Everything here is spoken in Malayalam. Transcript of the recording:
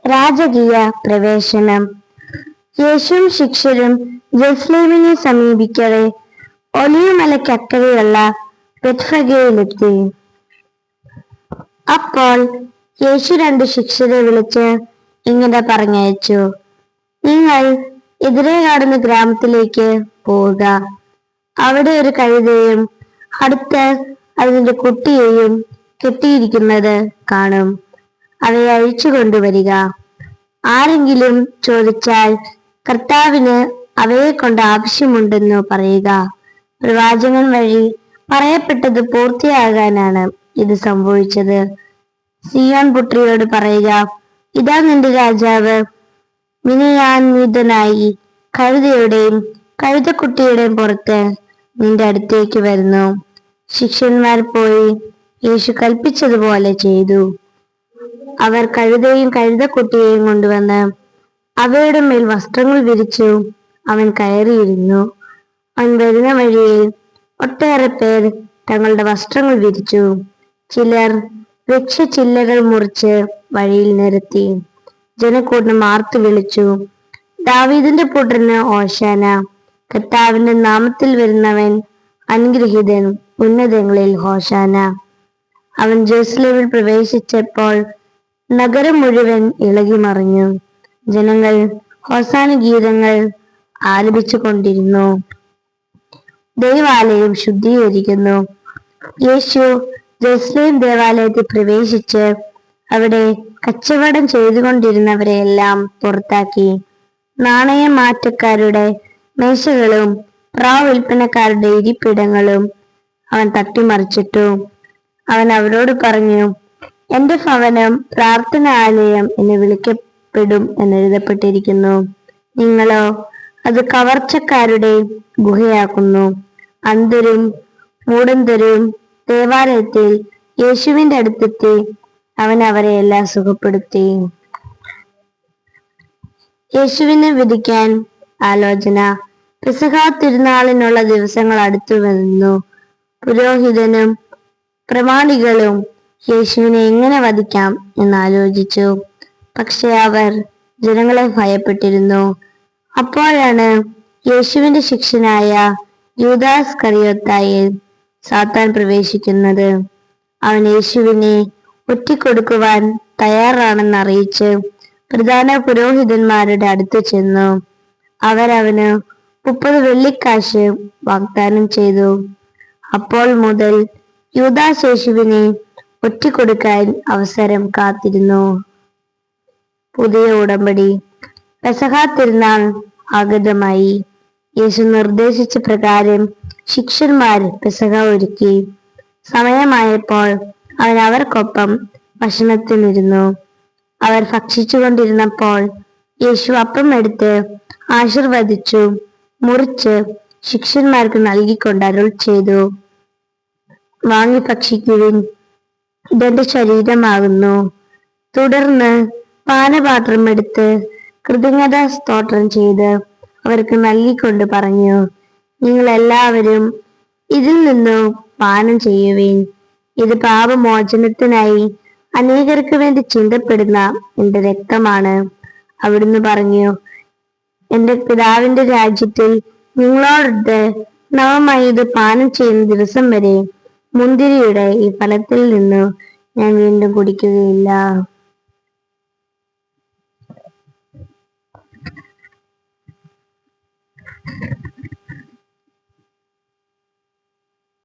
രാജകീയ പ്രവേശനം. യേശുവും ശിഷ്യരും ജെറുസലേമിനെ സമീപിക്കവേ ഒലിവുമലയ്ക്കക്കരെയുള്ള ബേത്ത്ഫഗയിലെത്തി. അപ്പോൾ യേശു 2 ശിഷ്യരെ വിളിച്ച് ഇങ്ങനെ പറഞ്ഞയച്ചു: നിങ്ങൾ എതിരെ കാണുന്ന ഗ്രാമത്തിലേക്ക് പോവുക. അവിടെ ഒരു കഴുതയും അടുത്ത് അതിന്റെ കുട്ടിയെയും കെട്ടിയിരിക്കുന്നത് കാണും. അവയെ അഴിച്ചു കൊണ്ടുവരിക. ആരെങ്കിലും ചോദിച്ചാൽ, കർത്താവിന് അവയെ കൊണ്ട് ആവശ്യമുണ്ടെന്നു പറയുക. പ്രവാചകൻ വഴി പറയപ്പെട്ടത് പൂർത്തിയാകാനാണ് ഇത് സംഭവിച്ചത്. സിയോൻ പുത്രിയോട് പറയുക, ഇതാ നിന്റെ രാജാവ് വിനയാന്വിതനായി കഴുതയുടെയും കഴുതക്കുട്ടിയുടെയും പുറത്ത് നിന്റെ അടുത്തേക്ക് വരുന്നു. ശിഷ്യന്മാർ പോയി യേശു കൽപ്പിച്ചതുപോലെ ചെയ്തു. അവർ കഴുതയും കഴുതക്കുട്ടിയെയും കൊണ്ടുവന്ന് അവയുടെ മേൽ വസ്ത്രങ്ങൾ വിരിച്ചു അവൻ കയറിയിരുന്നു. അവൻ വരുന്ന വഴിയിൽ ഒട്ടേറെ പേർ തങ്ങളുടെ വസ്ത്രങ്ങൾ വിരിച്ചു. ചിലർ വൃക്ഷച്ചില്ലകൾ മുറിച്ച് വഴിയിൽ നിരത്തി. ജനക്കൂട്ടം ആർത്തു വിളിച്ചു, ദാവീദിന്റെ പുത്രന് ഹോശാന! കർത്താവിന്റെ നാമത്തിൽ വരുന്നവൻ അനുഗ്രഹീതൻ! ഉന്നതങ്ങളിൽ ഹോശാന! അവൻ ജെറുസലേമിൽ പ്രവേശിച്ചപ്പോൾ നഗരം മുഴുവൻ ഇളകിമറിഞ്ഞു. ജനങ്ങൾ ഹോസാന ഗീതങ്ങൾ ആലപിച്ചു കൊണ്ടിരുന്നു. ദേവാലയം ശുദ്ധീകരിക്കുന്നു. യേശു ജെറുസലേം ദേവാലയത്തിൽ പ്രവേശിച്ച് അവിടെ കച്ചവടം ചെയ്തുകൊണ്ടിരുന്നവരെയെല്ലാം പുറത്താക്കി. നാണയമാറ്റക്കാരുടെ മേശകളും പ്രാവ് വിൽപ്പനക്കാരുടെ ഇരിപ്പിടങ്ങളും അവൻ തട്ടിമറിച്ചിട്ടു. അവൻ അവരോട് പറഞ്ഞു, എന്റെ ഭവനം പ്രാർത്ഥനാലയം എന്ന് വിളിക്കപ്പെടും എന്നെഴുതപ്പെട്ടിരിക്കുന്നു. നിങ്ങളോ അത് കവർച്ചക്കാരുടെ ഗുഹയാക്കുന്നു. അന്ധരും മൂഢന്തരും ദേവാലയത്തിൽ യേശുവിന്റെ അടുത്തെത്തി അവൻ അവരെ എല്ലാം സുഖപ്പെടുത്തി. യേശുവിനെ വിധിക്കാൻ ആലോചന. പെസഹ തിരുനാളിനുള്ള ദിവസങ്ങൾ അടുത്തു വന്നു. പുരോഹിതനും പ്രമാണികളും യേശുവിനെ എങ്ങനെ വധിക്കാം എന്നാലോചിച്ചു. പക്ഷെ അവർ ജനങ്ങളെ ഭയപ്പെട്ടിരുന്നു. അപ്പോഴാണ് യേശുവിന്റെ ശിഷ്യനായ യൂദാസ് കറിയോത്തായിൽ സാത്താൻ പ്രവേശിക്കുന്നത്. അവൻ യേശുവിനെ ഒറ്റിക്കൊടുക്കുവാൻ തയ്യാറാണെന്ന് അറിയിച്ച് പ്രധാന പുരോഹിതന്മാരുടെ അടുത്ത് ചെന്നു. അവരവന് 30 വെള്ളിക്കാശ് വാഗ്ദാനം ചെയ്തു. അപ്പോൾ മുതൽ യൂദാസ് യേശുവിനെ ഒറ്റിക്കൊടുക്കാൻ അവസരം കാത്തിരുന്നു. പുതിയ ഉടമ്പടി. പെസഹ തിരുനാൾ ആഗതമായി. യേശു നിർദ്ദേശിച്ച പ്രകാരം ശിഷ്യന്മാർ പെസഹ ഒരുക്കി. സമയമായപ്പോൾ അവൻ അവർക്കൊപ്പം ഭക്ഷണത്തിനിരുന്നു. അവർ ഭക്ഷിച്ചുകൊണ്ടിരുന്നപ്പോൾ യേശു അപ്പം എടുത്ത് ആശീർവദിച്ചു, മുറിച്ച് ശിഷ്യന്മാർക്ക് നൽകിക്കൊണ്ട് അരുൾ ചെയ്തു, വാങ്ങി ഭക്ഷിക്കുവിൻ, ഇതെന്റെ ശരീരമാകുന്നു. തുടർന്ന് പാനപാത്രം എടുത്ത് കൃതജ്ഞതാ സ്തോത്രം ചെയ്ത് അവർക്ക് നൽകിക്കൊണ്ട് പറഞ്ഞു, നിങ്ങൾ എല്ലാവരും ഇതിൽ നിന്നു പാനം ചെയ്യുവിൻ. ഇത് പാപമോചനത്തിനായി അനേകർക്ക് വേണ്ടി ചിന്തപ്പെടുന്ന എന്റെ രക്തമാണ്. അവിടുന്ന് പറഞ്ഞു, എന്റെ പിതാവിന്റെ രാജ്യത്തിൽ നിങ്ങളോടൊത്ത് നവമായി ഇത് പാനം ചെയ്യുന്ന ദിവസം വരെ മുന്തിരിയുടെ ഈ ഫലത്തിൽ നിന്ന് ഞാൻ വീണ്ടും കുടിക്കുകയില്ല.